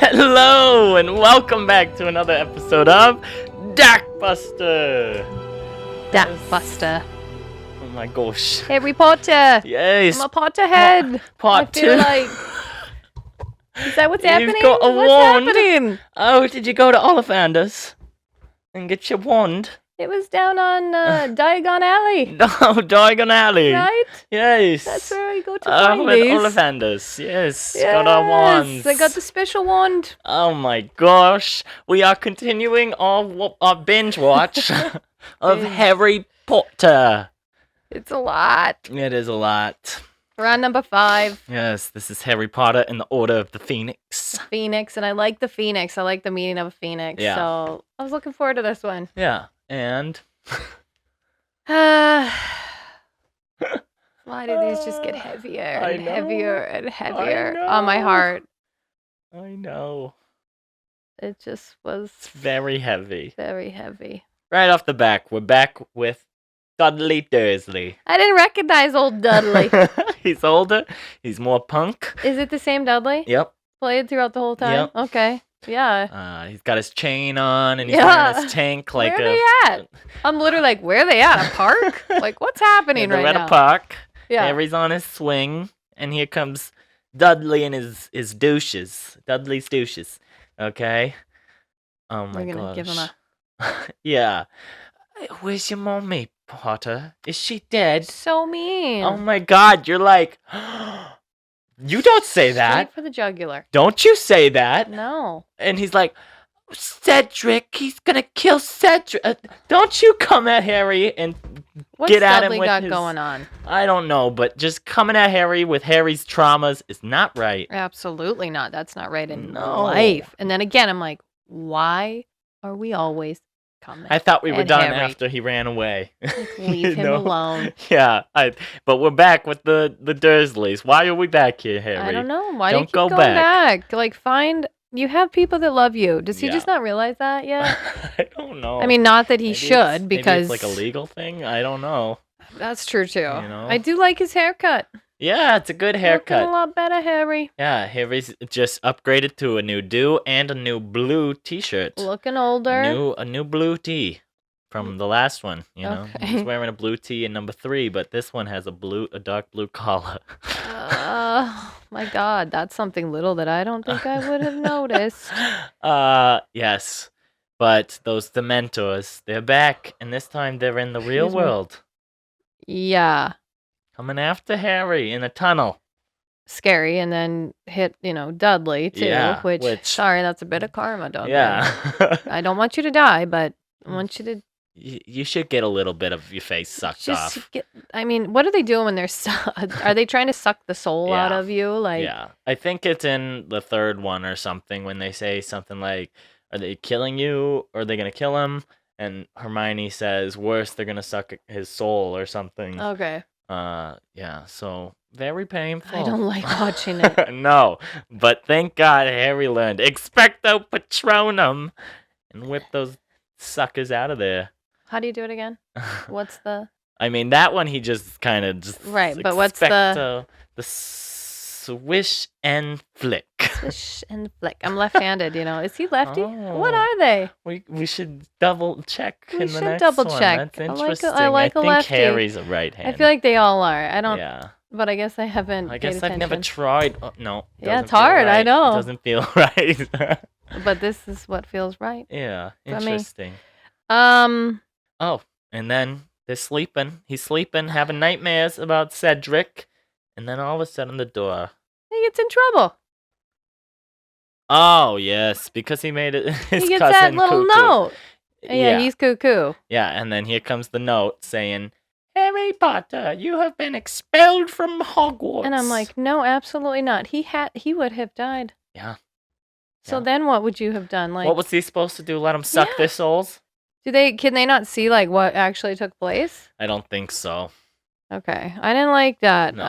Hello, and welcome back to another episode of Dakbuster. Dakbuster. Oh my gosh. Harry Potter. Yes. I'm a Potterhead. Part I feel two. like... Is that what's happening? You've got a What's wand. happening? Oh, did you go to Ollivanders and get your wand? It was down on Diagon Alley, No, Diagon Alley. right? Yes. That's where I go to find with these. Ollivanders. Yes. Got our wands. I got the special wand. Oh my gosh. We are continuing our binge watch of Binge. Harry Potter. It's a lot. It is a lot. We're on number 5, Yes, this is Harry Potter and the Order of the Phoenix. Phoenix, and I like the Phoenix. I like the meaning of a Phoenix. Yeah. So I was looking forward to this one. Yeah, and Why do these just get heavier I and know. heavier and heavier know. on my heart? I know It just was it's very heavy. very heavy. Right off the back, we're back with Dudley Dursley. I didn't recognize old Dudley. He's older. He's more punk. Is it the same Dudley? Yep. Played throughout the whole time? Yep. Okay. Yeah. He's got his chain on and he's Yeah. wearing his tank like Where are they at? I'm literally like, where are they at? A park? Like, what's happening they're right at now? a park. Yeah. Harry's on his swing, and here comes Dudley and his douches. Dudley's douches. Okay. Oh my We're gosh. gonna give him Yeah. Where's your mommy, Potter? Is she dead? So mean. Oh my God! You're like, you don't say that. Straight for the jugular. Don't you say that? No. And he's like, Cedric, he's gonna kill Cedric. Don't you come at Harry and What's get at Dudley him with got his... going on? I don't know, but just coming at Harry with Harry's traumas is not right. Absolutely not. That's not right in No. life. And then again, I'm like, why are we always coming? I thought we were at done Harry? after he ran away. Leave You him know? alone. Yeah, but we're back with the Dursleys. Why are we back here, Harry? I don't know. Why Don't do you keep go going back. back? Like, you have people that love you. Does he Yeah. just not realize that yet? I don't know. I mean, not that he Maybe should, it's- because maybe it's like a legal thing. I don't know. that's true too. You know? I do like his haircut. Yeah, it's a good Looking haircut. a lot better, Harry. Yeah, Harry's just upgraded to a new do and a new blue T-shirt. Looking older. A new blue tee from the last one. You know, Okay. he's wearing a blue tee in number 3, but this one has a dark blue collar. My God, that's something little that I don't think I would have noticed. Yes, but those dementors, they're back, and this time they're in the real Excuse me? world, Yeah, coming after Harry in a tunnel. scary, and then hit Dudley too. Yeah, which sorry, that's a bit of karma, Dudley. Yeah. I don't want you to die, but I want you to You should get a little bit of your face sucked just off. get. I mean, what are they doing when they're are they trying to suck the soul out Yeah. of you? Like, Yeah, I think it's in the third one or something when they say something like, "Are they killing you? Or are they gonna kill him?" And Hermione says, "Worse, they're gonna suck his soul or something." okay, Yeah. So very painful. I don't like watching it. No, but thank God Harry learned Expecto Patronum and whip those suckers out of there. How do you do it again? What's the I mean, that one he just kind of just Right, but what's the- the swish and flick. swish and flick? I'm left-handed. Is he lefty? What Oh. are they? We should double check We in the should next double one. check. That's I like a- interesting. I like a think lefty. Harry's a right hand. I feel like they all are. I don't, Yeah. but I guess I haven't. I paid guess I've never attention. tried. Oh, no. Yeah, doesn't it's feel hard, I right. know. It doesn't feel right. But this is what feels right. Yeah. I mean, Interesting. Oh, and then they're sleeping. He's sleeping, having nightmares about Cedric, and then all of a sudden the door. He gets in trouble. Oh yes, because he made it. His He gets cousin that little cuckoo. note. Yeah, he's cuckoo. Yeah, and then here comes the note saying, "Harry Potter, you have been expelled from Hogwarts." And I'm like, no, absolutely not. He would have died. Yeah. So Yeah. then what would you have done? Like, What was he supposed to do? Let them suck Yeah. their souls? can they not see like what actually took place? I don't think so. Okay, I didn't like that. No.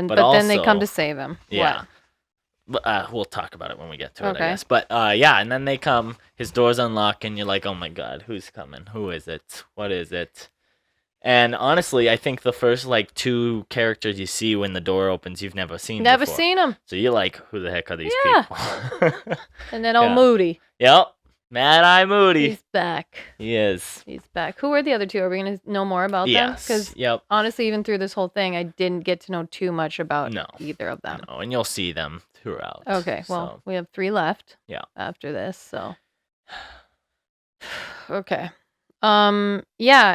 But But then they come also- to save him. Yeah. But we'll talk about it when we get to it, I Okay. guess. But yeah, and then they come, his door's unlocked, and you're like, oh my God, who's coming? Who is it? What is it? And honestly, I think the first like 2 characters you see when the door opens, you've never seen Never before. seen them. So you're like, who the heck are these Yeah. people? And then old Yeah. Moody. Yep. Mad Eye Moody. He's back. He is. He's back. Who are the other 2? Are we going to know more about them? Yes. Because Yep. honestly, even through this whole thing, I didn't get to know too much about No. either of them. No, and you'll see them throughout. Okay, well, So, we have 3 left. Yeah. After this, so. Okay. Yeah,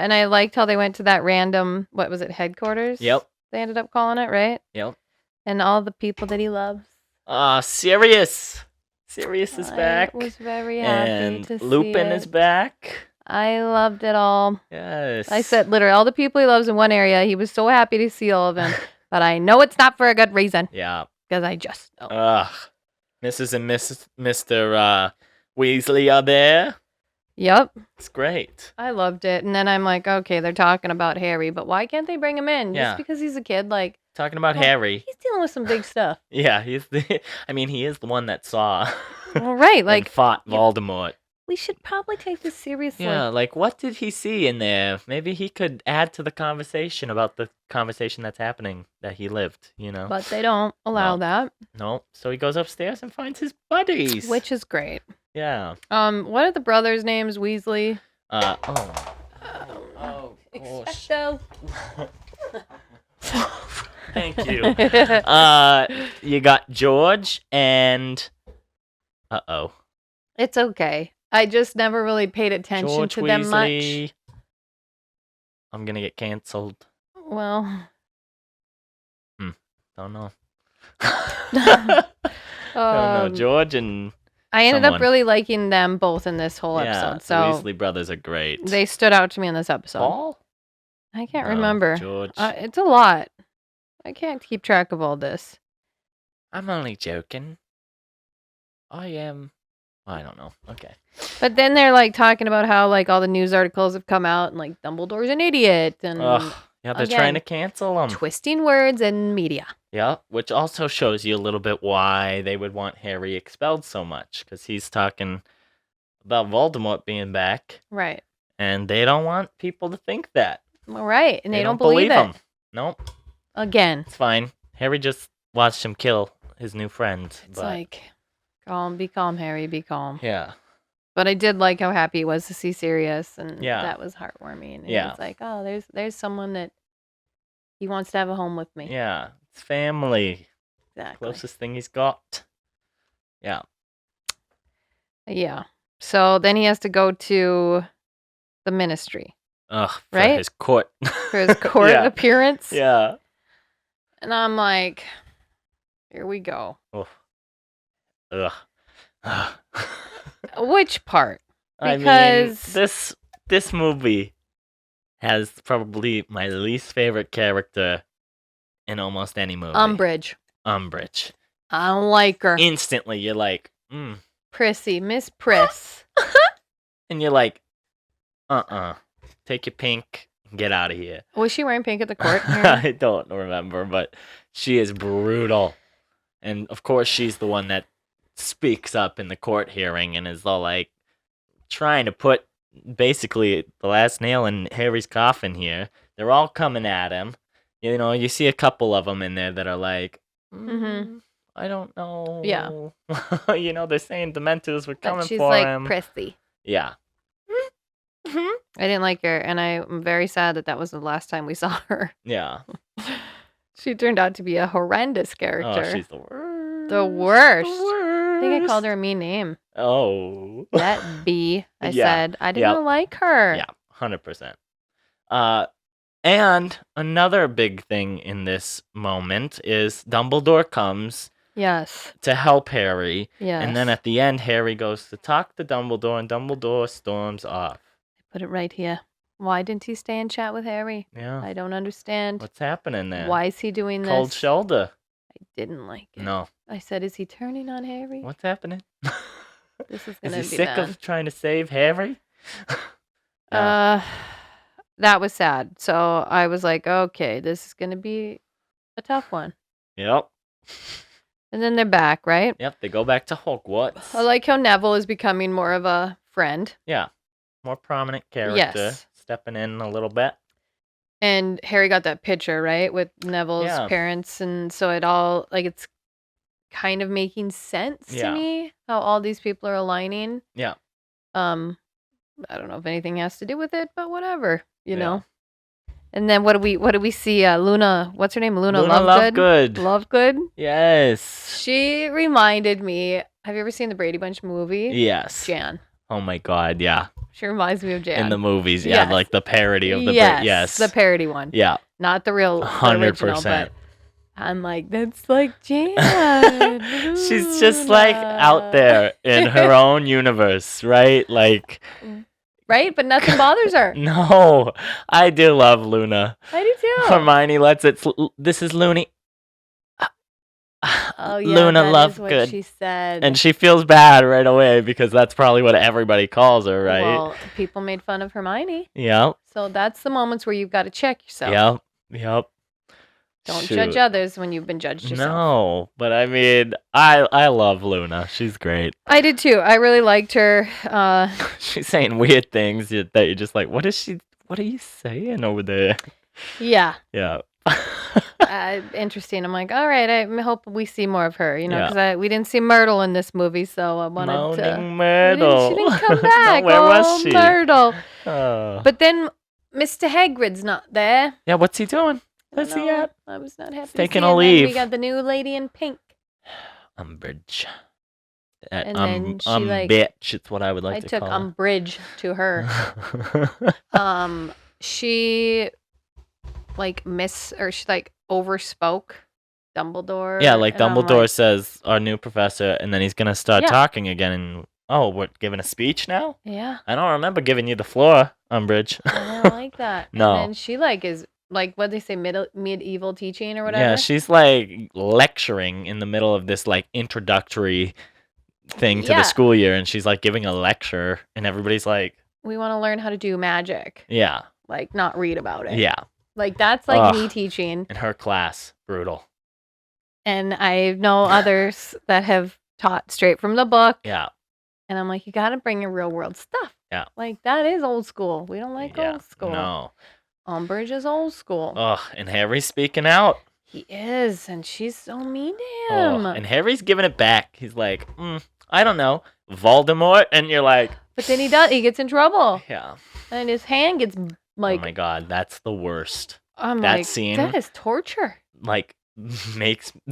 and I liked how they went to that random, what was it, headquarters? Yep. They ended up calling it, right? Yep. And all the people that he loves. Sirius. Sirius is back. I was very happy And to see Lupin it. is back. I loved it all. Yes. I said literally all the people he loves in one area. He was so happy to see all of them. But I know it's not for a good reason. Yeah. Because I just know. Mrs. and Mr. Weasley are there. Yep. It's great. I loved it. And then I'm like, okay, they're talking about Harry, but why can't they bring him in? Yeah. Just because he's a kid, like. Talking about Well, Harry. He's dealing with some big stuff. Yeah, he is the one that saw Well, right. and Like, fought Voldemort. we should probably take this seriously. Yeah, like what did he see in there? Maybe he could add to the conversation about the conversation that's happening that he lived, you know? But they don't allow that. No. So he goes upstairs and finds his buddies. Which is great. Yeah. What are the brothers' names? Weasley? Expecto. Thank you. You got George and It's okay. I just never really paid attention George to them much. Weasley. I'm gonna get canceled. Well, Don't know. um, Don't know. George and I ended up someone. really liking them both in this whole yeah, episode. the So Weasley brothers are great. they stood out to me in this episode. Paul? I can't No, remember. George. It's a lot. I can't keep track of all this. I'm only joking. I am. I don't know. Okay. But then they're like talking about how like all the news articles have come out and like Dumbledore's an idiot and Ugh. Yeah, they're again, trying to cancel him. twisting words and media. Yeah, which also shows you a little bit why they would want Harry expelled so much, because he's talking about Voldemort being back, Right. and they don't want people to think that. Well, right. And they don't believe believe it. him. Nope, Again. it's fine. Harry just watched him kill his new friend. It's but, like, be calm, Harry, be calm. yeah, But I did like how happy he was to see Sirius, and Yeah. that was heartwarming. And Yeah. it's like, oh, there's someone that he wants to have a home with me. yeah, it's family. Exactly. Closest thing he's got. Yeah. Yeah. So then he has to go to the ministry Ugh, for Right? his court. for his court Yeah. appearance. Yeah. And I'm like, here we go. Ugh. Ugh. Which part? I Because- mean, this movie has probably my least favorite character in almost any movie. Umbridge. Umbridge. I don't like her. Instantly, you're like, Prissy. Miss Priss. and you're like, take your pink and get out of here. Was she wearing pink at the court? I don't remember, but she is brutal. And of course, she's the one that speaks up in the court hearing and is all like trying to put basically the last nail in Harry's coffin here. They're all coming at him. You know, you see a couple of them in there that are like, Mhm. I don't know. Yeah. You know, they're saying dementors were coming But she's for like him. Prissy. Yeah. I didn't like her, and I'm very sad that was the last time we saw her. Yeah. She turned out to be a horrendous Oh, character. she's the worst. The worst. The worst. I think I called her a mean name. Oh. That B, I Yeah. said. I didn't Yep. like her. Yeah, 100%. And another big thing in this moment is Dumbledore comes Yes. to help Harry, Yes. and then at the end, Harry goes to talk to Dumbledore, and Dumbledore storms off. Put it right here. Why didn't he stay and chat with Harry? Yeah. I don't understand. What's happening there? Why is he doing this? Cold shoulder. I didn't like it. No. I said, is he turning on Harry? What's happening? This is Is gonna he be sick bad. of trying to save Harry? Yeah. That was sad. So I was like, okay, this is gonna be a tough one. Yep. And then they're back, right? Yep. They go back to Hogwarts. I like how Neville is becoming more of a friend. Yeah. More prominent character. Yes. Stepping in a little bit. And Harry got that picture, right, with Neville's Yeah. parents, and so it all like it's kind of making sense to Yeah. me how all these people are aligning. Yeah. I don't know if anything has to do with it, but whatever, you Yeah. know. And then what do we see? Luna, what's her name? Luna Lovegood. Lovegood. Yes. She reminded me. Have you ever seen the Brady Bunch movie? Yes. Jan. Oh my God, yeah. She reminds me of Jan. In the movies, yeah, Yes. like the parody of the yes, the parody one. Yeah. Not the real 100%. but I'm like, that's like Jan. She's just like out there in her own universe, right? Like, right? But nothing bothers her. no, I do love Luna. I do too. Hermione lets it. This is Looney. Oh yeah, Luna that is what Lovegood. she said. And she feels bad right away because that's probably what everybody calls her, right? Well, people made fun of Hermione. Yep. So that's the moments where you've got to check yourself. Yep. Don't Shoot. judge others when you've been judged yourself. No, but I mean, I love Luna. She's great. I did too. I really liked her. She's saying weird things that you're just like, what are you saying over there? Yeah. Yeah. Interesting. I'm like, all right. I hope we see more of her. You know, Yeah. because we didn't see Myrtle in this movie, so I wanted to. Moaning Myrtle. She didn't come back. Where was she? Myrtle. Oh. But then Mr. Hagrid's not there. Yeah, what's he doing? I don't Where's he know. at? I was not happy. Taking to see a him. And leave. we got the new lady in pink. Umbridge. That And then she, like- bitch. It's what I would like I to took call her. Umbridge to her. She she like overspoke Dumbledore. Yeah, like and I'm Dumbledore says, our new professor, and then he's gonna start Yeah. talking again. And what? Giving a speech now? Yeah, I don't remember giving you the floor, Umbridge. I don't like that. No. And then she is what they say medieval teaching or whatever. Yeah, she's like lecturing in the middle of this like introductory thing to Yeah. the school year, and she's like giving a lecture, and everybody's like, We want to learn how to do magic, yeah, like not read about it. yeah. Like that's like me Ugh. teaching. In her class, brutal. And I know others that have taught straight from the book. Yeah, And I'm like, you got to bring in real world stuff. Yeah. Like that is old school. We don't like yeah. old school. No. Umbridge is old school. Ugh, and Harry's speaking out. He is, and she's so mean to Ugh, him. and Harry's giving it back. He's like, I don't know, Voldemort, and you're like, But then he does. He gets in trouble, yeah. and his hand gets like. Oh my God, that's the worst. I'm that like, scene- that is torture. Like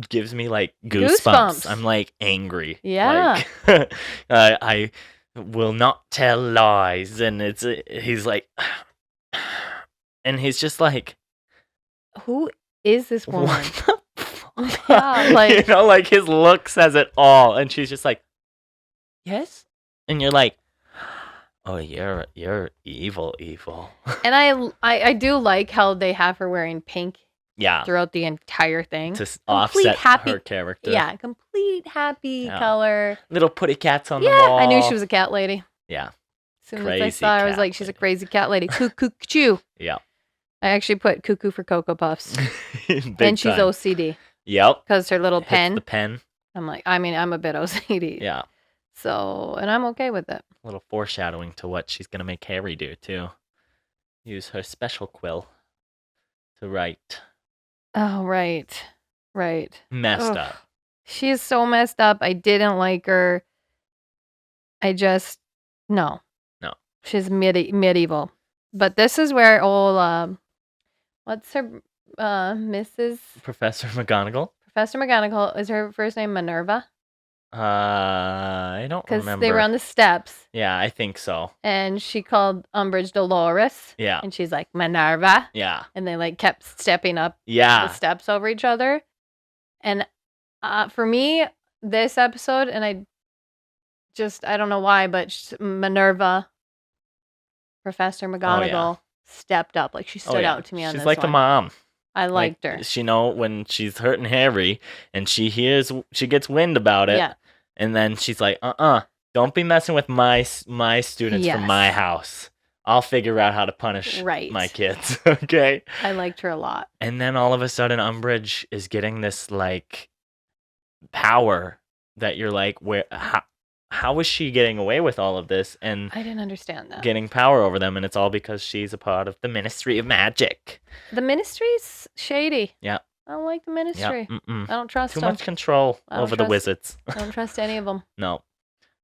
gives me like goosebumps. I'm like angry. Yeah. Like, I will not tell lies, and he's like, and he's just like, Who is this woman? what the fuck? Yeah, like- you know, like his look says it all, and she's just like, yes, and you're like, oh, you're evil. And I do like how they have her wearing pink Yeah, throughout the entire thing. to offset her character. Yeah, complete happy Yeah. color. Little putty cats on the Yeah, wall. I knew she was a cat lady. Yeah, As soon as I Crazy saw her, I was cat like, she's a lady. crazy cat lady. Cuckoo, choo. yeah. I actually put cuckoo for Cocoa Puffs. Big And she's time. OCD Yep. because her little Hits pen. the pen. I'm like, I'm a bit OCD. Yeah. So, and I'm okay with it. A little foreshadowing to what she's gonna make Harry do too. Use her special quill to write. Oh, right. Right. Messed Ugh. up. She is so messed up. I didn't like her. I just, no. No. She's medieval. But this is where what's her, Mrs. Professor McGonagall. Professor McGonagall, is her first name Minerva? I don't Because remember. they were on the steps Yeah, I think so. and she called Umbridge Dolores. Yeah. And she's like, Minerva. Yeah. And they like kept stepping up the Yeah. steps over each other. And for me, this episode, and I don't know why, but Minerva, Professor McGonagall, stepped up. Like she Oh, stood yeah. out to me on She's this like the one. mom. I Like, liked her. She know when she's hurting Harry and she gets wind about it. Yeah. And then she's like, don't be messing with my students from Yes. my house. I'll figure out how to punish Right. my kids. Okay. I liked her a lot. And then all of a sudden, Umbridge is getting this like power that you're like, how is she getting away with all of this and I didn't understand that. getting power over them? And it's all because she's a part of the Ministry of Magic. The Ministry's shady. Yeah. I don't like the Ministry. Yeah. I don't trust Too them. much control I don't over the trust- wizards. I don't trust any of them. No.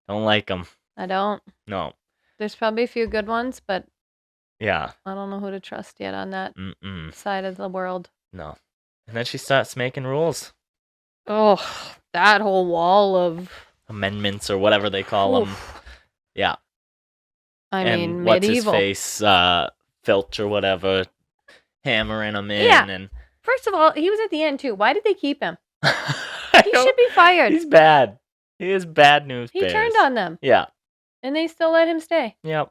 Don't like them. I don't. No. There's probably a few good ones, but Yeah. I don't know who to trust yet on that Mm-mm. side of the world. No. And then she starts making rules. Oh, that whole wall of Amendments or whatever they call them. Oof. Yeah. I and mean, what's medieval. his face? Filch or whatever. Hammering them in. Yeah. And First of all, he was at the end too. Why did they keep him? I He don't- should be fired. He's bad. He is bad news He bears. turned on them, Yeah. and they still let him stay. Yep.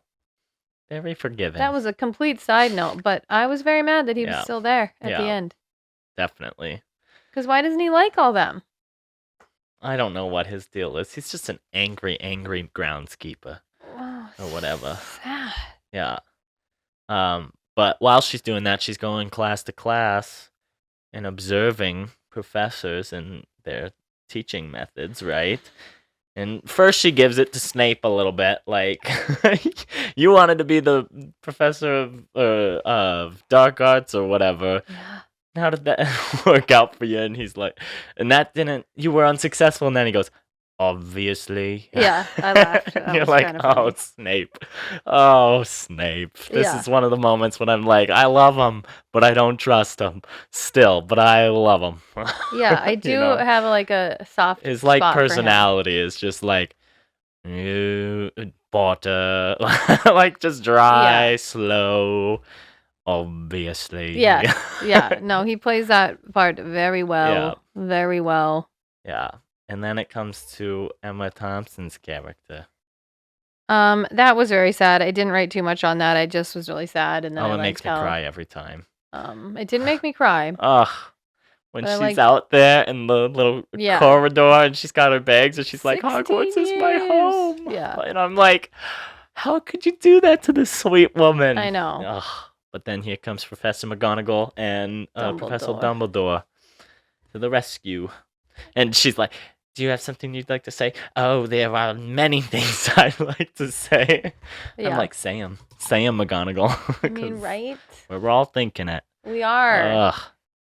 Very forgiving. That was a complete side note, but I was very mad that he was Yeah. still there at the Yeah. end. Definitely. Because why doesn't he like all them? I don't know what his deal is. He's just an angry groundskeeper Oh, or whatever. sad. Yeah. But while she's doing that, she's going class to class and observing professors and their teaching methods, right? And first she gives it to Snape a little bit, like, you wanted to be the professor of dark arts or whatever. Yeah. How did that work out for you? And he's like, and that didn't, you were unsuccessful. And then he goes, obviously. Yeah, I laughed. That You're was like, kinda funny. oh, Snape. Oh, Snape. This Yeah. is one of the moments when I'm like, I love him, but I don't trust him still, but I love him. Yeah, I You do know? have like a soft His like spot for him. personality is just like, you butter, like just dry, slow, obviously. Yeah. Yeah, no, he plays that part very well. Very well. Yeah. And then it comes to Emma Thompson's character. That was very sad. I didn't write too much on that. I just was really sad, and then Oh, I it makes me liked how- cry every time. It didn't make me cry. Ugh. When But I she's like- out there in the little Yeah. corridor and she's got her bags and she's like, 16 Hogwarts is my years. home. Yeah. And I'm like, how could you do that to this sweet woman? I know. Ugh. But then here comes Professor McGonagall and Professor Dumbledore. Dumbledore to the rescue. And she's like, do you have something you'd like to say? Oh, there are many things I'd like to say. Yeah. I'm like, say 'em. Say 'em, McGonagall. I mean, 'Cause right? we're all thinking it. We are. Ugh,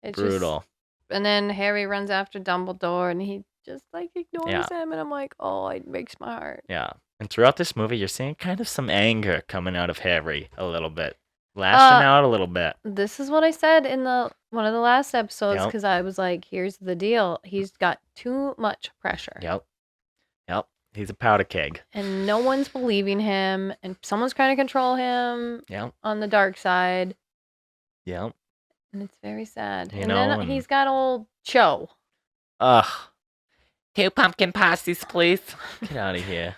It's just- brutal. and then Harry runs after Dumbledore, and he just like ignores Yeah. him, and I'm like, oh, it breaks my heart. Yeah. And throughout this movie, you're seeing kind of some anger coming out of Harry a little bit. Lashing out a little bit. This is what I said in one of the last episodes, Yep. because I was like, here's the deal. He's got too much pressure. Yep. Yep. He's a powder keg. And no one's believing him, and someone's trying to control him Yep. on the dark side, Yep. and it's very sad. You and know, then and- he's got old Cho. Ugh. 2 pumpkin pasties, please. Get out of here.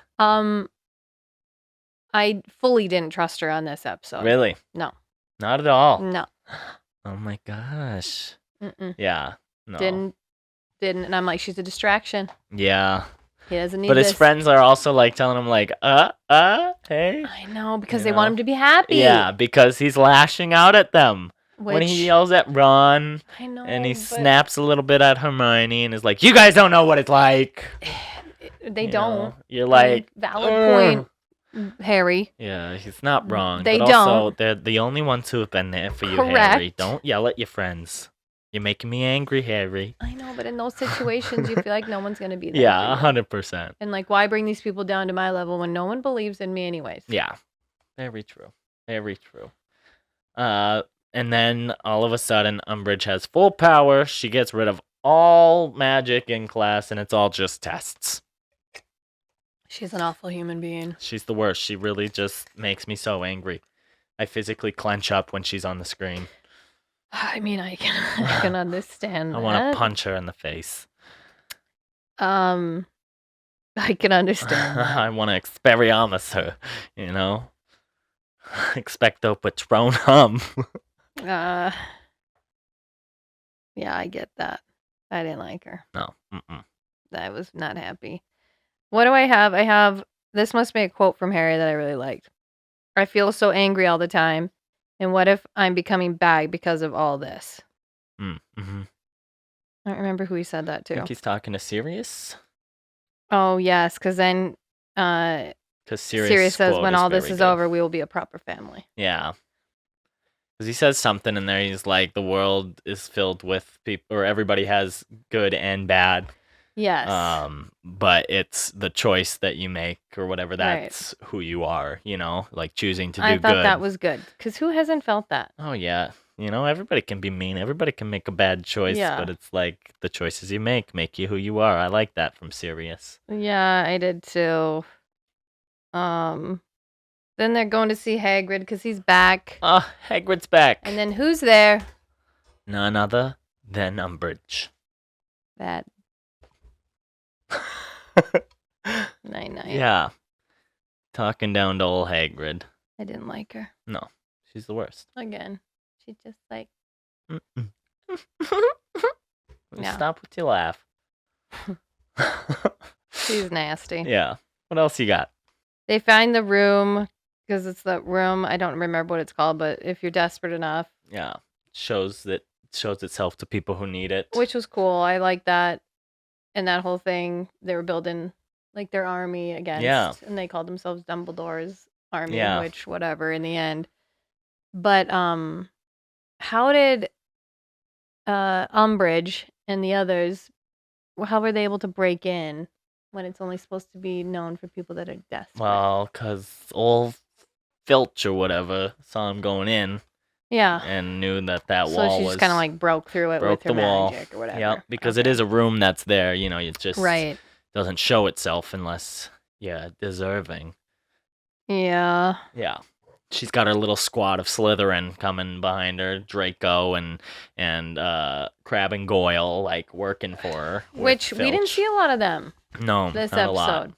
I fully didn't trust her on this episode. Really? No. Not at all. No. Oh my gosh. Mm-mm. Yeah. No. Didn't. And I'm like, she's a distraction. Yeah. He doesn't need But this. his friends are also like telling him like, hey. I know, because You they want know? him to be happy. Yeah, because he's lashing out at them. When Which, he yells at Ron I know, and he but snaps a little bit at Hermione and is like, you guys don't know what it's like. They You don't. know? You're I mean, like, valid "Ugh." point, Harry. Yeah, he's not wrong. They but also, don't. they're the only ones who have been there for you, Harry. Correct. Don't yell at your friends. You're making me angry, Harry. I know, but in those situations, you feel like no one's gonna be there. Yeah, for you. 100%. And like, why bring these people down to my level when no one believes in me, anyways? Yeah, very true. Very true. And then all of a sudden, Umbridge has full power. She gets rid of all magic in class, and it's all just tests. She's an awful human being. She's the worst. She really just makes me so angry. I physically clench up when she's on the screen. I mean, I can understand I that. want to punch her in the face. I can understand that. I want to Expelliarmus her, you know? Expecto Patronum. Yeah, I get that. I didn't like her. No. Mm-mm. I was not happy. What do I have? I have, this must be a quote from Harry that I really liked. I feel so angry all the time. And what if I'm becoming bad because of all this? Mm-hmm. I don't remember who he said that I to. think he's talking to Sirius. Oh, yes, because then Because Sirius says, quote when all this very is good. over, we will be a proper family. Yeah. Because he says something in there. He's like, the world is filled with people, or everybody has good and bad. Yes. But it's the choice that you make, or whatever. That's who you are. Like choosing to do good. I thought that was good. Because who hasn't felt that? Oh yeah. Everybody can be mean. Everybody can make a bad choice. Yeah. But it's like the choices you make you who you are. I like that from Sirius. Yeah, I did too. Then they're going to see Hagrid because he's back. Hagrid's back. And then who's there? None other than Umbridge. That. Night. Yeah. Talking down to old Hagrid. I didn't like her. No, she's the worst. Again. She just like. Yeah. Stop with your laugh. She's nasty. Yeah. What else you got? They find the room because it's that room. I don't remember what it's called, but if you're desperate enough. Yeah. Shows itself to people who need it. Which was cool. I like that. And that whole thing, they were building like their army against. Yeah. And they called themselves Dumbledore's army, Yeah. which whatever in the end. But how did Umbridge and the others, how were they able to break in when it's only supposed to be known for people that are desperate? Well, because old Filch or whatever saw him going in. Yeah. And knew that wall was... So she just kind of like broke through it with her magic or whatever. Yeah, because it is a room that's there. It just doesn't show itself unless you're deserving. Yeah. Yeah. She's got her little squad of Slytherin coming behind her, Draco and Crabbe and Goyle, like working for her. Which we didn't see a lot of them. No, this not episode. A lot.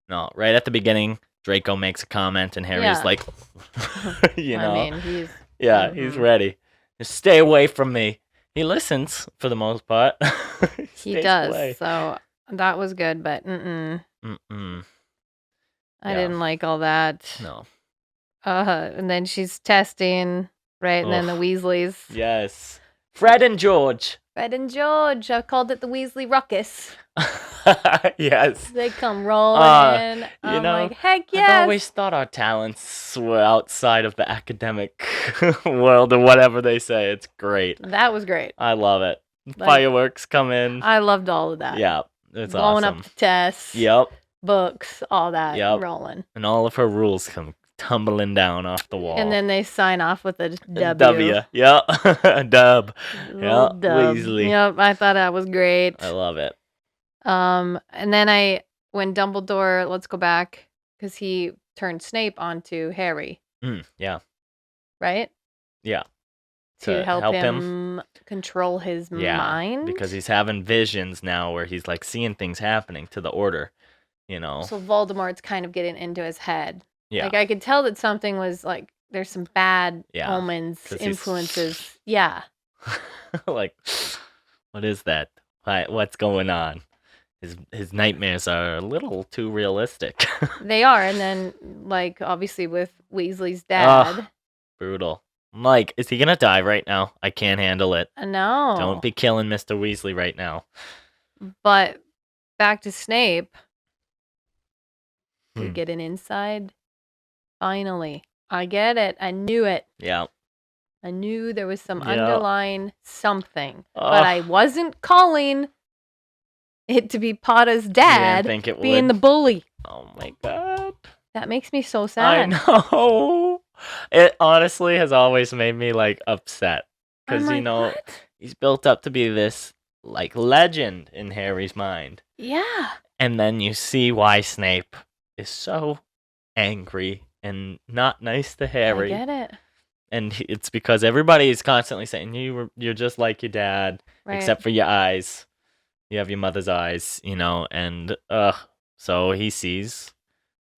No, right at the beginning, Draco makes a comment and Harry's like, I mean, he's... Yeah, he's ready. Just stay away from me. He listens for the most part. He does. Away. So that was good, but I didn't like all that. No. And then she's testing, right? And then the Weasleys. Yes. Fred and George. I called it the Weasley Ruckus. Yes. They come rolling. I'm like, heck yes. I've always thought our talents were outside of the academic world or whatever they say. It's great. That was great. I love it. Fireworks come in. I loved all of that. Yeah, it's blowing awesome. Up the tests. Yep. Books, all that rolling. And all of her rules come tumbling down off the wall. And then they sign off with a W. W. Yep. Dub. Yep. Dub. Weasley. Yep. I thought that was great. I love it. And then when Dumbledore, let's go back, because he turned Snape onto Harry. Yeah. Right? Yeah. To help him control his mind. Because he's having visions now where he's like seeing things happening to the Order, So Voldemort's kind of getting into his head. Yeah. Like I could tell that something was like, there's some bad omens, influences. Yeah. Like, what is that? What's going on? His nightmares are a little too realistic. They are, and then like obviously with Weasley's dad. Brutal. Mike, is he gonna die right now? I can't handle it. No. Don't be killing Mr. Weasley right now. But back to Snape. We get an inside. Finally. I get it. I knew it. Yeah. I knew there was some underlying something. But I wasn't calling it to be Potter's dad think it being would. the bully. Oh my god. That makes me so sad. I know. It honestly has always made me like upset. Because what? He's built up to be this like legend in Harry's mind. Yeah. And then you see why Snape is so angry and not nice to Harry. I get it. And it's because everybody is constantly saying you're just like your dad, except for your eyes. You have your mother's eyes, and so he sees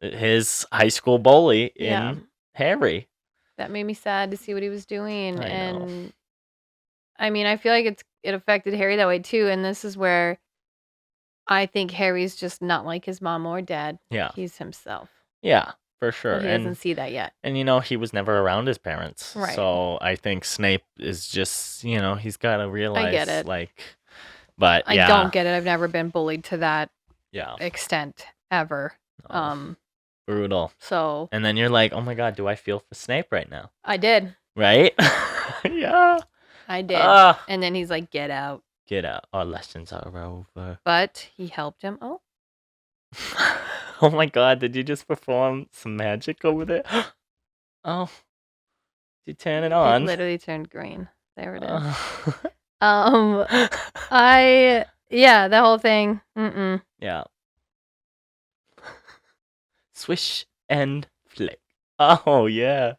his high school bully in Harry. That made me sad to see what he was doing. I know. I mean, I feel like it affected Harry that way too, and this is where I think Harry's just not like his mom or dad. Yeah. He's himself. Yeah, for sure. But he doesn't see that yet. And he was never around his parents. Right. So I think Snape is just, he's got to realize I get it. But I don't get it. I've never been bullied to that Yeah. extent ever. Oh, brutal. So And then you're like, oh my god, do I feel for Snape right now? I did. Right? Yeah. I did. Ah. And then he's like, get out. Get out. Our lessons are over. But he helped him. Oh. Oh my god, did you just perform some magic over there? Oh. Did you turn it on? It literally turned green. There it is. Oh. Yeah, the whole thing. Mm-mm. Yeah. Swish and flick. Oh, yeah.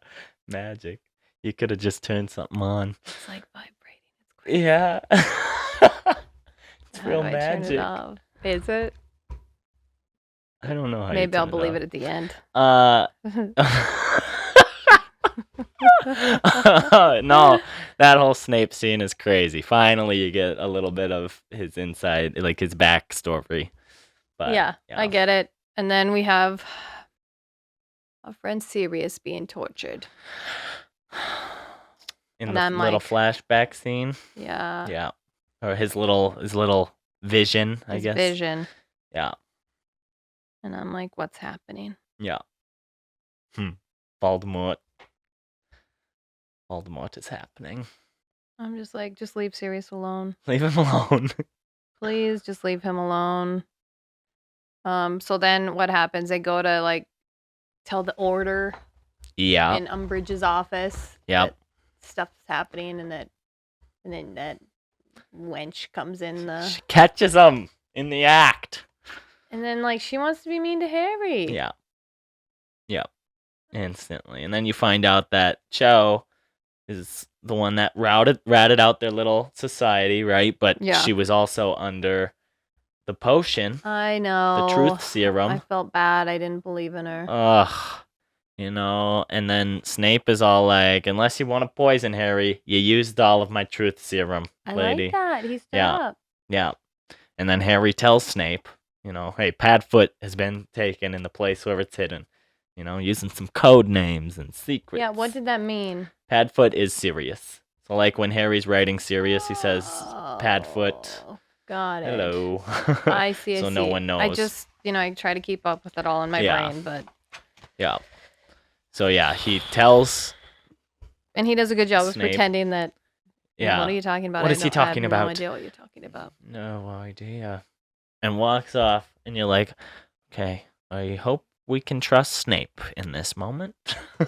Magic. You could have just turned something on. It's like vibrating. It's crazy. Yeah. It's How real do I turn magic. it off? Is it? I don't know how Maybe I'll believe it it at the end. No, that whole Snape scene is crazy. Finally, you get a little bit of his inside, like his backstory. But yeah, I get it. And then we have our friend Sirius being tortured. In And the I'm little like- flashback scene. Yeah. Yeah. Or his little vision, I His guess. vision. Yeah. And I'm like, what's happening? Yeah. Voldemort. Voldemort is happening. I'm just like, just leave Sirius alone. Leave him alone. Please just leave him alone. So then what happens? They go to like tell the order Yeah. in Umbridge's office. Yep. that stuff's happening and then that wench comes in She catches him in the act. and then like she wants to be mean to Harry. Yeah. Yep. Instantly. And then you find out that Cho is the one that ratted out their little society, right? But Yeah. she was also under the potion, I know. the truth serum. I felt bad. I didn't believe in her. Ugh. And then Snape is all like, unless you want to poison Harry, you used all of my truth serum, I lady. like that. He stood Yeah. up. Yeah. And then Harry tells Snape, hey, Padfoot has been taken in the place where it's hidden. Using some code names and secrets. Yeah, what did that mean? Padfoot is Sirius. So like when Harry's writing Sirius, he says Padfoot. Oh, got it. Hello. I see. So no one knows. I just, I try to keep up with it all in my Yeah. brain, but Yeah. So yeah, he tells. and he does a good job of Snape. pretending that. Yeah. What are you talking about? What is he talking I about? have no idea what you're talking about. No idea. And walks off, and you're like, okay, I hope we can trust Snape in this moment.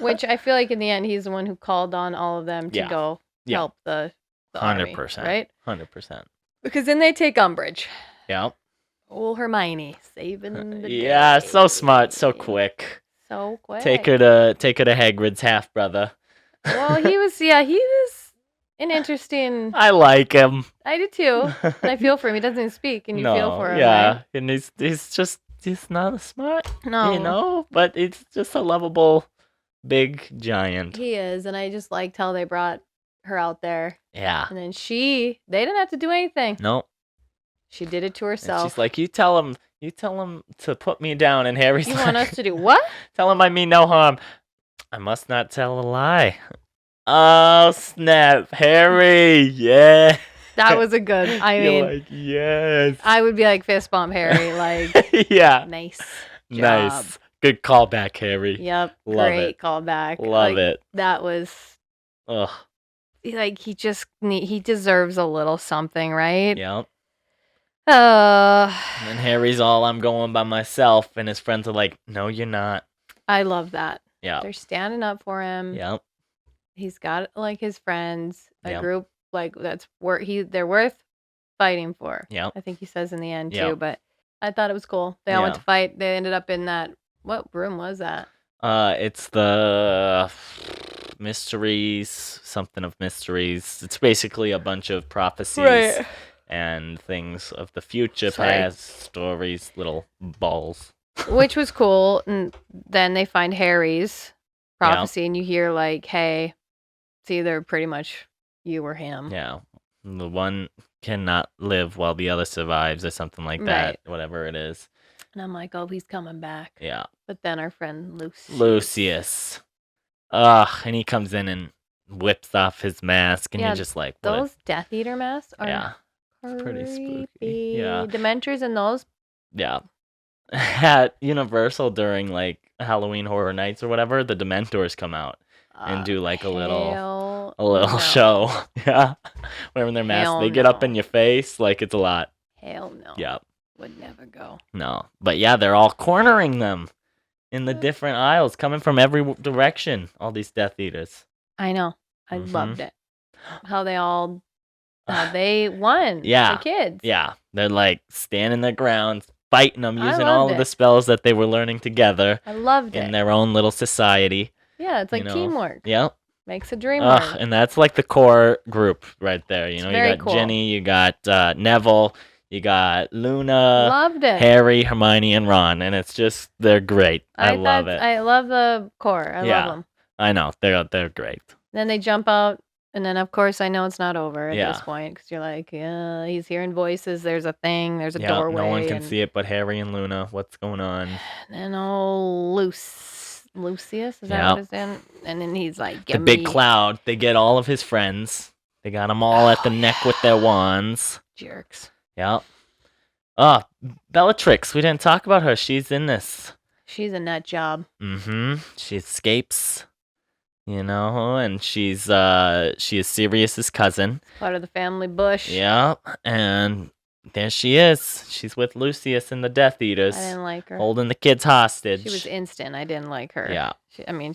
Which I feel like in the end, he's the one who called on all of them to Yeah. go Yeah. help the army, 100%. right? 100%. Because then they take Umbridge. Yeah. Oh, Hermione saving the Yeah, day. so smart, so quick. So quick. Take her to Hagrid's half brother. Well, he was an interesting. I like him. I do too. And I feel for him. He doesn't even speak, and you no, feel for him. yeah, Right? and he's not a smart, No, but it's just a lovable big giant. he is, and I just liked how they brought her out there, Yeah. and then they didn't have to do anything. No. She did it to And herself. she's like, you tell him to put me down, and Harry's You like, want us to do what? tell him I mean no harm. I must not tell a lie. Oh snap, Harry! Yeah. That was a good. I You're mean, like, yes. I would be like fist bump Harry, like Yeah. nice. Nice. job. Good callback, Harry. Yep. Love Great it. callback. Love Like, it. That was Ugh. like he deserves a little something, right? Yep. Uh, And then Harry's all, I'm going by myself, and his friends are like, no, you're not. I love that. Yeah. They're standing up for him. Yep. He's got like his friends, a Yep. group like they're worth fighting for. Yep. I think he says in the end too, Yep. but I thought it was cool. They all went Yeah. to fight. They ended up in that. What room was that? It's the mysteries, something of mysteries. It's basically a bunch of prophecies and things of the future, Sorry. past stories, little balls. Which was cool. And then they find Harry's prophecy, and you hear like, "Hey, it's either pretty much you or him." Yeah. The one cannot live while the other survives, or something like that. Right. Whatever it is. And I'm like, "Oh, he's coming back." Yeah. But then our friend Lucius. Ugh, and he comes in and whips off his mask, and Yeah, you're just like, what? Those Death Eater masks are Yeah. It's pretty spooky. creepy. Yeah. Dementors and those Yeah. at Universal during like Halloween Horror Nights or whatever, the Dementors come out and do like a little no. show. Yeah. Wearing their masks. Hell They get up no. in your face like it's a lot. Hell no. Yeah. Would never go. No. But yeah, they're all cornering them in the different aisles, coming from every direction, all these Death Eaters. I know. I Mhm. loved it. How they won. Yeah. The kids. Yeah. They're like standing their ground, fighting them, I using all loved of the it. spells that they were learning together I loved in it. their own little society. Yeah, it's like teamwork. Yep. Makes a dream work. And that's like the core group right there. You know, very you got cool. Ginny, you got Neville, you got Luna, Loved it. Harry, Hermione, and Ron, and it's just they're great. I love it. I love the core. I love them. I know they're great. Then they jump out, and then of course I know it's not over at Yeah. this point because you're like, yeah, he's hearing voices. There's a thing. There's a doorway. No one can see it but Harry and Luna. What's going on? And old Lucius, is that Yep. what his name? And then he's like, The big cloud. They get all of his friends. They got them all at the neck with their wands. jerks. Yep. Oh, Bellatrix. We didn't talk about her. She's in this. She's a nut job. Mm-hmm. She escapes, and she is Sirius's cousin. Part of the family bush. Yeah, and there she is. She's with Lucius and the Death Eaters, I didn't like her. holding the kids hostage. She was instant. I didn't like her. Yeah.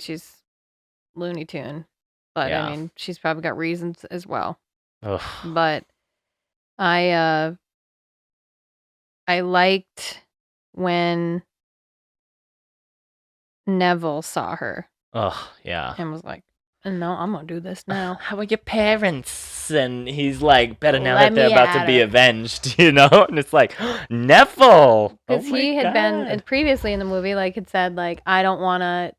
She's Looney Tune, but Yeah. I mean, she's probably got reasons as well. Ugh. But I liked when Neville saw her Ugh, yeah. and was like, "No, I'm gonna do this now." How are your parents? And he's like, better now Let that they're me about to at be it. avenged, And it's like, Neville! Because Oh my he had been God. previously in the movie, like had said, like, I don't want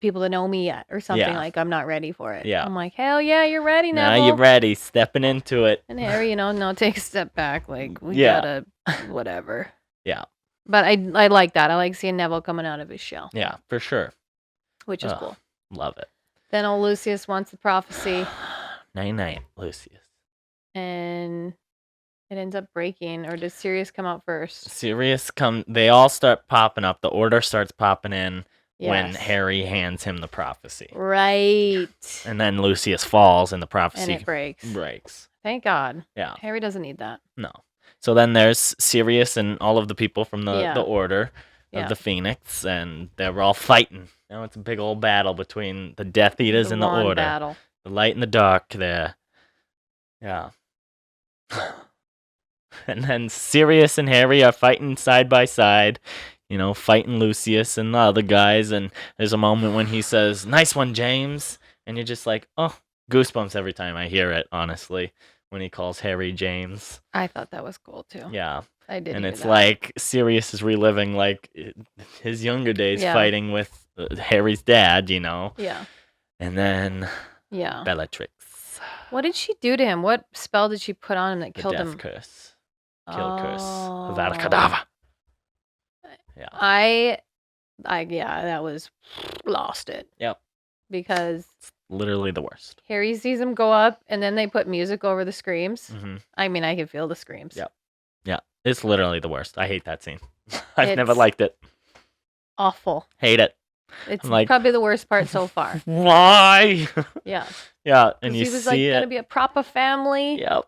people to know me yet, or something. Yeah. Like, I'm not ready for it. Yeah. I'm like, hell yeah, you're ready, Now Neville. you're ready, stepping into it. And Harry, no, take a step back. Like, we Yeah. gotta, whatever. Yeah. But I like that. I like seeing Neville coming out of his shell, Yeah, for sure. which is Ugh. cool. Love it. Then old Lucius wants the prophecy, Night, Lucius. and it ends up breaking. Or does Sirius come out first? Sirius they all start popping up. The order starts popping in when Yes. Harry hands him the prophecy. Right. And then Lucius falls and the prophecy And it breaks. breaks. Thank God. Yeah. Harry doesn't need that. No. So then there's Sirius and all of the people from the Yeah. Order of Yeah. the Phoenix, and they're all fighting. Now it's a big old battle between the Death Eaters and the wand Order. battle. The light and the dark there. Yeah. And then Sirius and Harry are fighting side by side, fighting Lucius and the other guys. And there's a moment when he says, "Nice one, James." And you're just like, oh, goosebumps every time I hear it, honestly, when he calls Harry James. I thought that was cool too. Yeah. I did. And hear it's that. like Sirius is reliving like his younger days Yeah. fighting with Harry's dad, Yeah. And then Yeah. Bellatrix. What did she do to him? What spell did she put on him that The killed death him? curse. Kill curse. Oh. Avada Kedavra. Yeah. That was lost it. Yep. Because Literally the worst. Harry sees him go up, and then they put music over the screams. Mm-hmm. I mean, I can feel the screams. Yep. Yeah. It's literally the worst. I hate that scene. I've never It's- liked it. Awful. Hate it. It's I'm like- probably the worst part so far. Why? Yeah. Yeah. And 'Cause you he was see like it. gonna be a proper family. Yep.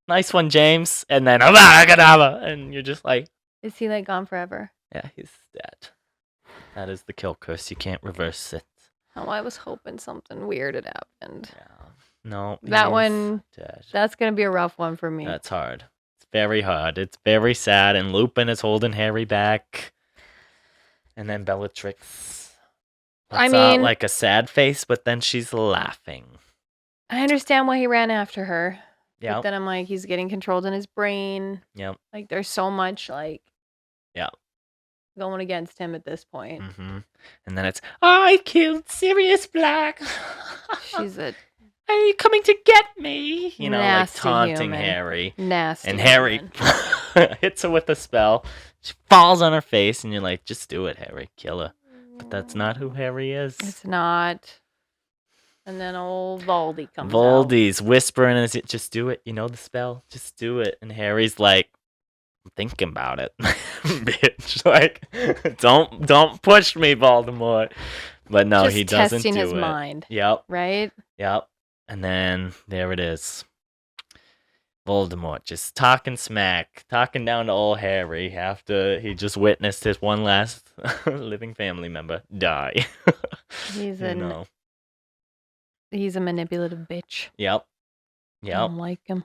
Nice one, James. And then Avada Kedavra. And you're just like, Is he like gone forever? yeah, he's dead. That is the kill curse. You can't reverse it. Oh, I was hoping something weird had happened. Yeah. No. That he's one- dead. That's gonna be a rough one for me. That's hard. It's very hard. It's very sad. And Lupin is holding Harry back. And then Bellatrix puts I out mean- like a sad face, but then she's laughing. I understand why he ran after her. But Yep. then I'm like, he's getting controlled in his brain. Yep. Like, there's so much like, Yeah. going against him at this point. Mm-hmm. And then it's, I killed Sirius Black. She's a Are you coming to get me? Nasty like taunting human. Harry. nasty. And Harry woman. hits her with a spell. She falls on her face, and you're like, just do it, Harry. Kill her. But that's not who Harry is. It's not. And then old Voldy comes out. Voldy's whispering, just do it. You know the spell. Just do it. And Harry's like, I'm thinking about it, bitch. Like, don't push me, Voldemort. But no, Just he doesn't testing do his it. mind, Yep, right? yep. And then there it is. Voldemort just talking smack, talking down to old Harry after he just witnessed his one last living family member die. He's You know. he's a manipulative bitch. Yep. I Yep. don't like him.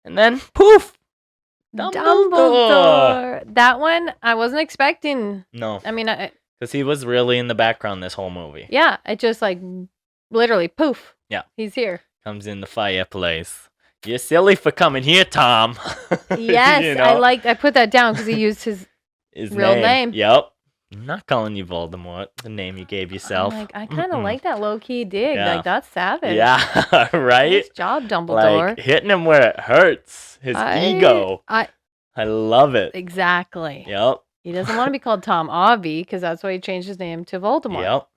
And then poof! Dumbledore. That one I wasn't expecting. No, I mean, because he was really in the background this whole movie. yeah, it just like literally poof. Yeah. He's here. Comes in the fireplace. You're silly for coming here, Tom. Yes, You know? I put that down because he used his real name. Yep. I'm not calling you Voldemort, the name you gave yourself. I'm like, I kind of like that low key dig. Yeah. Like that's savage. Yeah, right? Nice job, Dumbledore. Like hitting him where it hurts. His ego. I love it. Exactly. Yep. He doesn't want to be called Tom Avi because that's why he changed his name to Voldemort. Yep.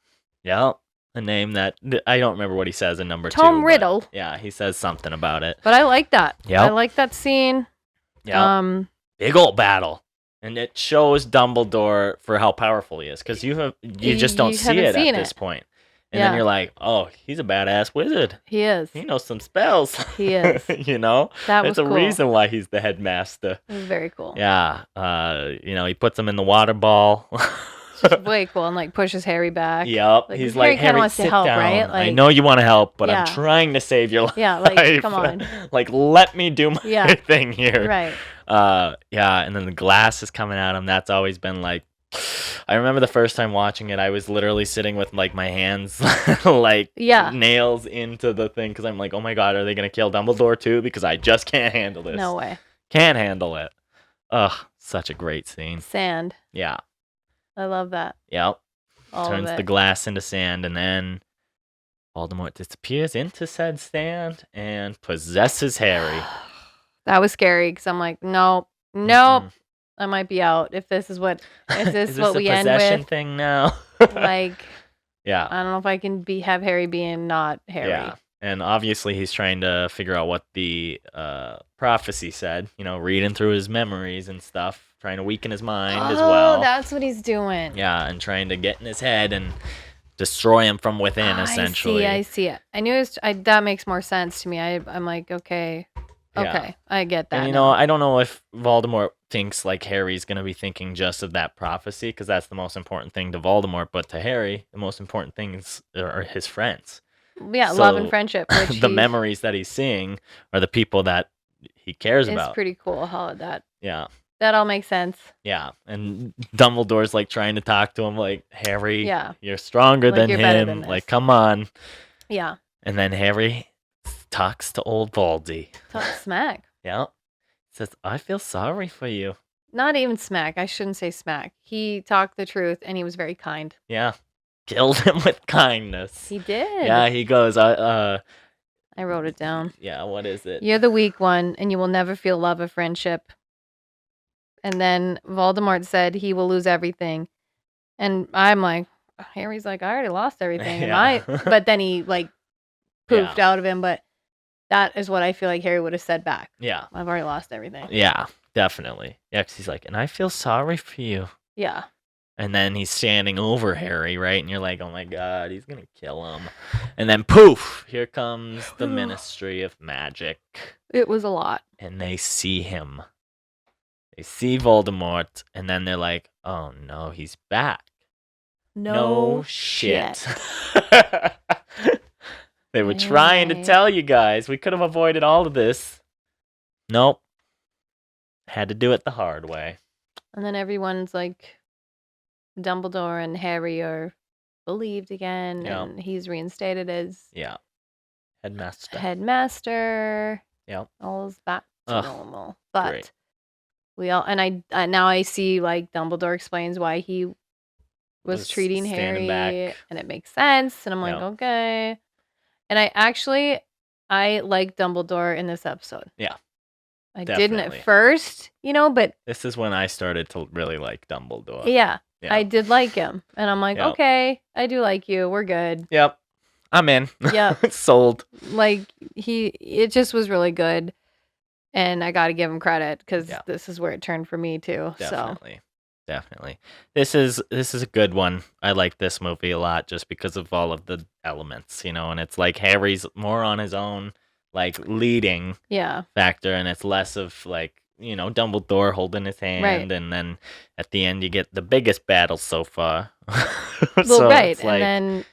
Yep. A name that I don't remember what he says in number 2. Tom Riddle. Yeah, he says something about it. But I like that. Yep. I like that scene. Yep. Big old battle. And it shows Dumbledore for how powerful he is, because you just don't see it at this point. And then you're like, oh, he's a badass wizard. He is. He knows some spells. He is. You know? That was There's cool. a reason why he's the headmaster. It was very cool. Yeah. He puts him in the water ball. It's just way cool and like pushes Harry back. Yep. Like, He's Harry like, kinda Harry, wants to sit help, down. right? I Like- know you want to help, but Yeah. I'm trying to save your life. Yeah, like, come on. Like, let me do my Yeah. thing here. Right. And then the glass is coming at him. That's always been like, I remember the first time watching it, I was literally sitting with like my hands like nails into the thing because I'm like, oh my god, are they gonna kill Dumbledore too? Because I just can't handle this. No way. Can't handle it. Ugh, such a great scene. Sand. Yeah. I love that. Yep. All Turns of it. the glass into sand, and then Voldemort disappears into said sand and possesses Harry. That was scary because I'm like, nope, I might be out if this is what is this what we end possession with thing now? like. Yeah. I don't know if I can have Harry being not Harry. Yeah. And obviously he's trying to figure out what the prophecy said, reading through his memories and stuff, trying to weaken his mind as well. Oh, that's what he's doing. Yeah, and trying to get in his head and destroy him from within, essentially. I see it. I knew that makes more sense to me. I'm like, okay, I get that. And, I don't know if Voldemort thinks like Harry's going to be thinking just of that prophecy, because that's the most important thing to Voldemort, but to Harry, the most important things are his friends. Yeah, love and friendship. Which the memories that he's seeing are the people that he cares about. It's pretty cool how that all makes sense. Yeah, and Dumbledore's like trying to talk to him like, Harry, you're stronger than you're him. better than this. Like, come on. Yeah. And then Harry talks to old Baldy. Talk smack. Yeah. Says, I feel sorry for you. Not even smack. I shouldn't say smack. He talked the truth and he was very kind. Yeah. Killed him with kindness. He did. Yeah, he goes, I wrote it down. Yeah, what is it? You're the weak one and you will never feel love or friendship. And then Voldemort said he will lose everything. And I'm like, Harry's like, I already lost everything. But then he like poofed out of him. But that is what I feel like Harry would have said back. Yeah. I've already lost everything. Yeah, definitely. Yeah, because he's like, and I feel sorry for you. Yeah. And then he's standing over Harry, right? And you're like, oh my god, he's going to kill him. And then poof, here comes the Ministry of Magic. It was a lot. And they see him. They see Voldemort, and then they're like, oh no, he's back. No shit. They were trying to tell you guys. We could have avoided all of this. Nope. Had to do it the hard way. And then everyone's like, Dumbledore and Harry are believed again, and he's reinstated as headmaster. Yep. All is back to normal. But we all, and I now I see like Dumbledore explains why he was treating Harry, back. And it makes sense. And I'm like, okay. And I like Dumbledore in this episode. Yeah. I didn't at first, but this is when I started to really like Dumbledore. Yeah. I did like him. And I'm like, okay, I do like you. We're good. Yep. I'm in. Yep. Sold. Like it just was really good. And I got to give him credit because Yeah. this is where it turned for me too. Definitely. This is a good one. I like this movie a lot just because of all of the elements, and it's like Harry's more on his own, like leading factor, and it's less of like, Dumbledore holding his hand, Right. and then at the end you get the biggest battle so far. Well, right, and then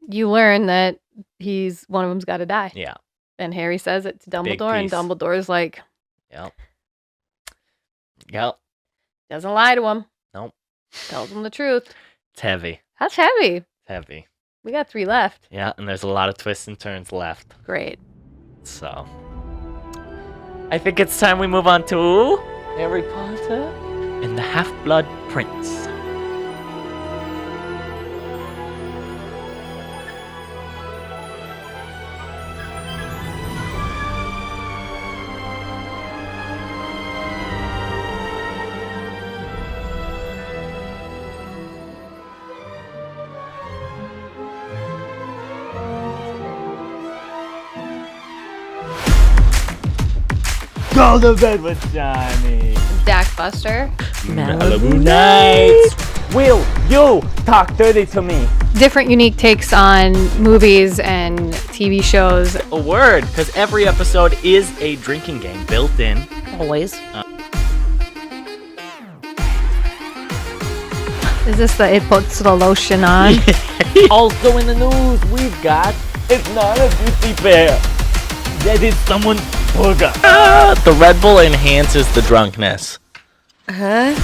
you learn that one of them's got to die. Yeah. And Harry says it to Dumbledore, and piece. Dumbledore's like, Yep. Doesn't lie to him. Nope. Tells him the truth. It's heavy. That's heavy. It's heavy. We got 3 left. Yeah, and there's a lot of twists and turns left. Great. So, I think it's time we move on to Harry Potter and the Half-Blood Prince. Go to bed with Johnny. Dakbuster. Malibu Nights. Will you talk dirty to me? Different unique takes on movies and TV shows. A word, because every episode is a drinking game built in. Always. Is this the it puts the lotion on? Also in the news, we've got it's not a Disney bear. That is someone's booger. The Red Bull enhances the drunkenness. Huh?